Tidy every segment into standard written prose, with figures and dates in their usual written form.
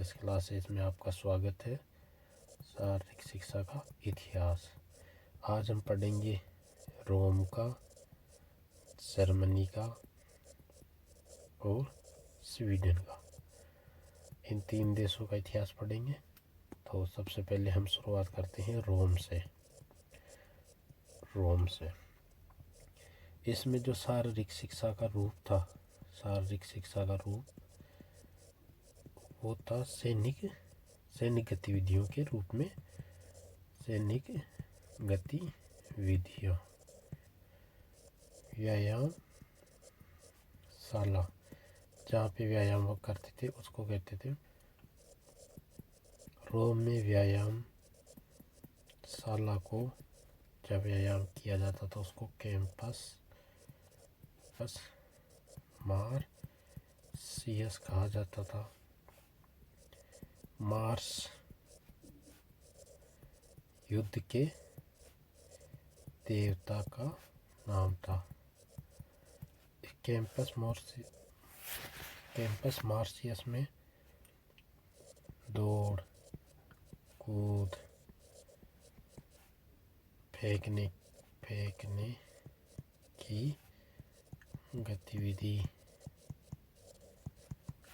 इस क्लासेज में आपका स्वागत है। शारीरिक शिक्षा का इतिहास। आज हम पढ़ेंगे रोम का, जर्मनी का और स्वीडन का। इन 3 देशों का इतिहास पढ़ेंगे। तो सबसे पहले हम शुरुआत करते हैं रोम से। इसमें जो शारीरिक शिक्षा का रूप था, शारीरिक शिक्षा का रूप वो था सैनिक गतिविधियों के रूप में। सैनिक गतिविधियाँ, व्यायामशाला, जहाँ पे व्यायाम करते थे उसको कहते थे। रोम में व्यायामशाला को जब व्यायाम किया जाता था उसको कैंपस मार्सियस कहा जाता था। मार्स युद्ध के देवता का नाम था। कैंपस मार्सियस में दौड़, कूद, फेंकने की गतिविधि,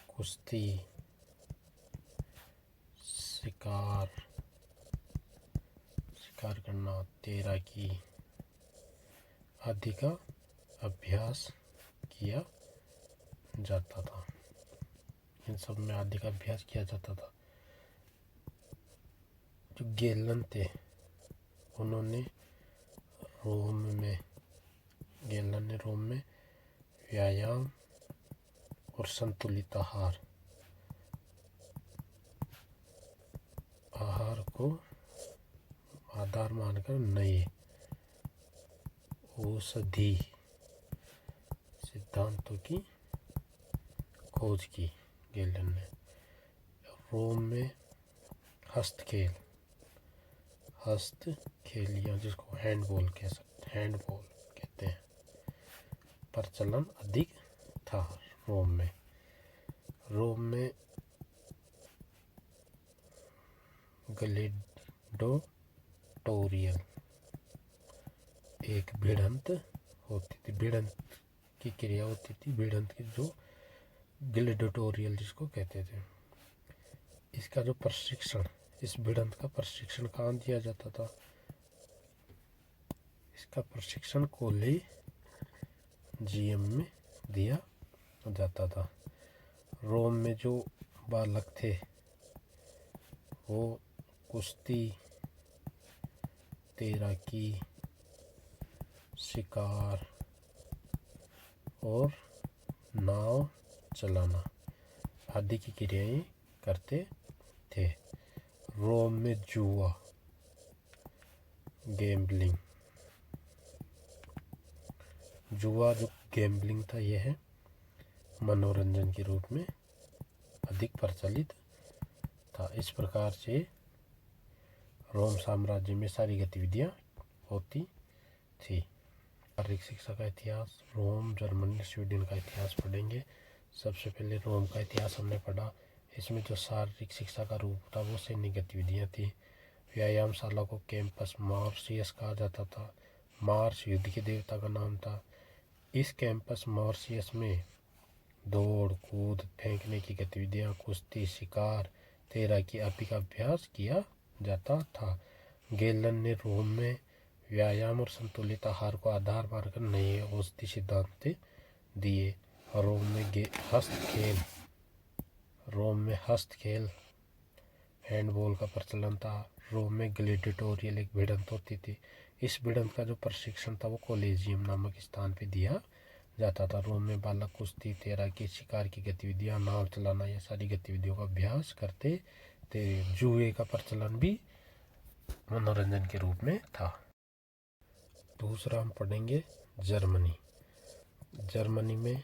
कुश्ती, शिकार करना, तैराकी आदि का अभ्यास किया जाता था। इन सब में आदि का अभ्यास किया जाता था। जो गेलन थे उन्होंने रोम में व्यायाम और संतुलित आहार को आधार मानकर नए औषधि सिद्धांतों की खोज की। गेलन ने रोम में हस्तखेल या जिसको हैंडबॉल कहते हैं, प्रचलन अधिक था। रोम में ग्लैडिएटोरियल एक भिड़ंत होती थी। भिड़ंत की क्रिया होती थी। भिड़ंत की जो ग्लैडिएटोरियल जिसको कहते थे, इसका जो प्रशिक्षण, इस भिड़ंत का प्रशिक्षण कहाँ दिया जाता था? इसका प्रशिक्षण कॉलेजियम में दिया जाता था। रोम में जो बालक थे वो कुश्ती, तैराकी, शिकार और नाव चलाना आदि की क्रियाएं करते थे। रोम में जुआ, जो गैम्बलिंग था, यह मनोरंजन के रूप में अधिक प्रचलित था। इस प्रकार से रोम साम्राज्य में सारी गतिविधियां होती थी। शारीरिक शिक्षा का इतिहास। रोम, जर्मनी, स्वीडन का इतिहास पढ़ेंगे। सबसे पहले रोम का इतिहास हमने पढ़ा। इसमें जो शारीरिक शिक्षा का रूप था वो सैनिक गतिविधियां थी। व्यायामशाला को कैंपस मार्सियस कहा जाता था। मार्स युद्ध के देवता का नाम था। इस कैंपस मार्सियस में दौड़, कूद, फेंकने की गतिविधियां, कुश्ती, शिकार, तैराकी आदि का अभ्यास किया जाता था। गेलन ने रोम में व्यायाम और संतुलित आहार को आधार मानकर नए औषधि सिद्धांत दिए। रोम में हस्तखेल हैंडबॉल का प्रचलन था। रोम में ग्लैडिएटोरियल एक भिड़ंत होती थी। इस भिड़ंत का जो प्रशिक्षण था वो कॉलेजियम नामक स्थान पे दिया जाता था। रोम में बालक कुश्ती, तैराकी, शिकार की गतिविधियां, नाव चलाना, ये सारी गतिविधियों का अभ्यास करते थे। जुए का प्रचलन भी मनोरंजन के रूप में था। दूसरा हम पढ़ेंगे जर्मनी में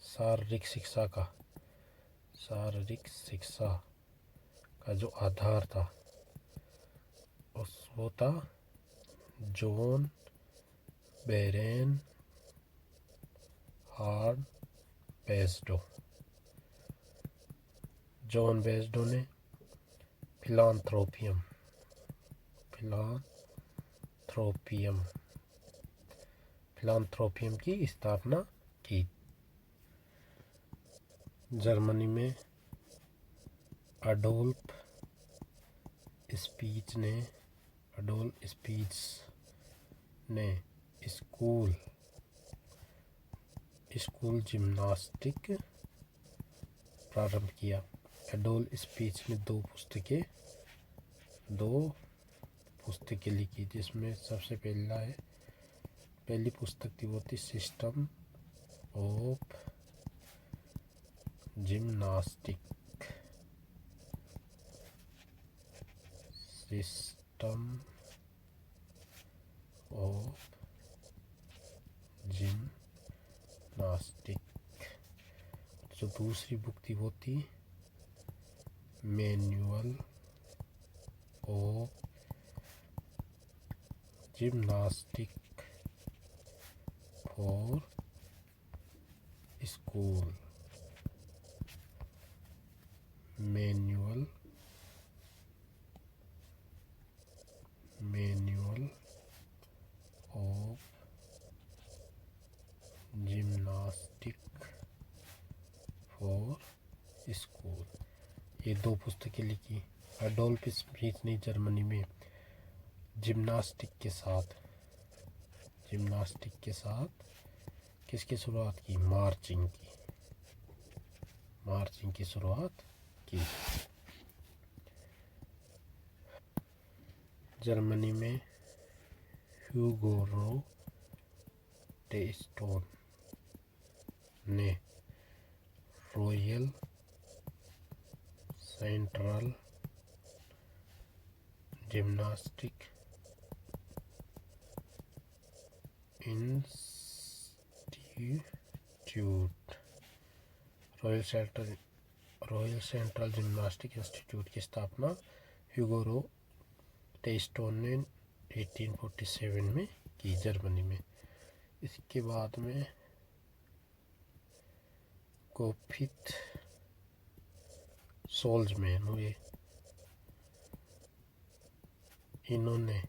शारीरिक शिक्षा का जो आधार था वो था जॉन बेरेनहार्ड पेस्टो। जॉन बेस्डो ने फिलांथ्रोपियम की स्थापना की। जर्मनी में अडोल्फ स्पीच ने स्कूल जिम्नास्टिक प्रारंभ किया। एडोल्फ स्पीच ने दो पुस्तकें लिखी, जिसमें सबसे पहली पुस्तक थी वो थी सिस्टम ऑफ जिम्नास्टिक। जो दूसरी बुक थी वो थी manual of gymnastic for school. Manual of gymnastic for school, ये दो पुस्तकें लिखी। एडोल्फ स्पीच ने जर्मनी में जिम्नास्टिक के साथ किसकी शुरुआत की? मार्चिंग की शुरुआत की। जर्मनी में ह्यूगो टेस्टोन ने royal central gymnastic institute royal central gymnastic institute की स्थापना ह्यूगो टेस्टोन ने 1847 में की, जर्मनी में। इसके बाद में गोटफ्रीड सोल्जमैन हुए। इन्होंने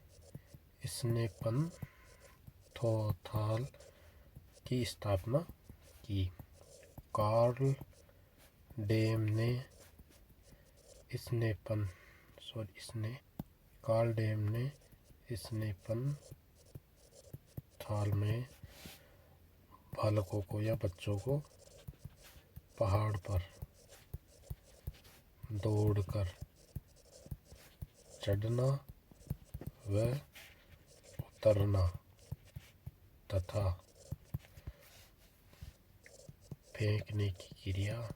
स्नेपनथॉल की स्थापना की। कार्ल डेम ने स्नेपनथॉल में बालकों को या बच्चों को पहाड़ पर दौड़कर चढ़ना व उतरना तथा फेंकने की क्रिया,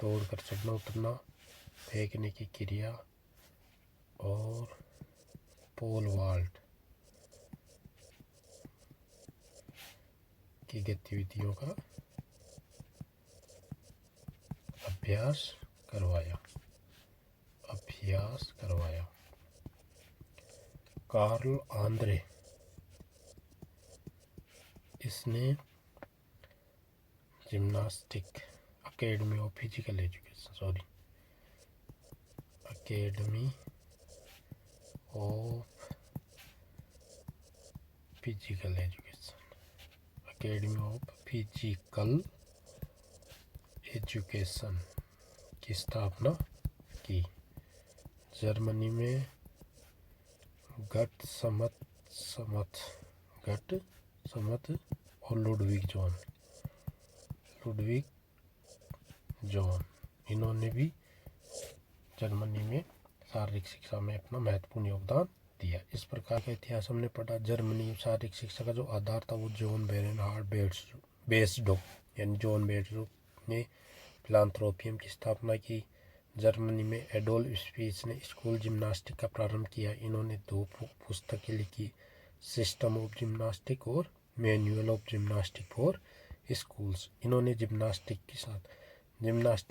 दौड़कर चढ़ना उतरना, फेंकने की क्रिया और पोल वॉल्ट की गतिविधियों का अभ्यास करवाया। कार्ल आंद्रे, इसने gymnastic academy of physical education की स्थापना की। जर्मनी में गट समत और लुडविग जॉन, इन्होंने भी जर्मनी में शारीरिक शिक्षा में अपना महत्वपूर्ण योगदान दिया। इस प्रकार का इतिहास हमने पढ़ा। जर्मनी शारीरिक शिक्षा का जो आधार था वो जॉन बेस्डो ने फिलांथ्रोपियम की स्थापना की। जर्मनी में एडोल्फ स्पीच ने स्कूल जिम्नास्टिक का प्रारंभ किया। इन्होंने दो पुस्तकें लिखी, सिस्टम ऑफ जिम्नास्टिक और manual of gymnastic for schools. इन्होंने जिम्नास्टिक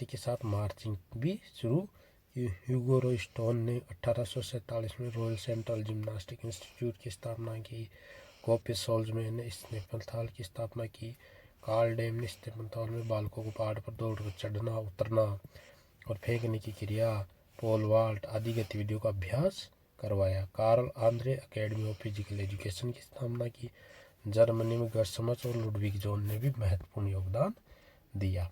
के साथ मार्चिंग भी शुरू। ह्यूगो टेस्टोन ने 1847 में रॉयल सेंट्रल जिम्नास्टिक इंस्टीट्यूट की स्थापना की। गोटफ्रीड सोल्जमैन ने स्नेपनथॉल की स्थापना की। कार्ल डैम ने 1955 में बालकों को पहाड़ पर दौड़कर चढ़ना, उतरना और फेंकने की क्रिया, पोल वॉल्ट आदि गतिविधियों का अभ्यास करवाया। Carl Andre academy of physical education की स्थापना की। जर्मनी में गर्समच और लुडविग जोन ने भी महत्वपूर्ण योगदान दिया।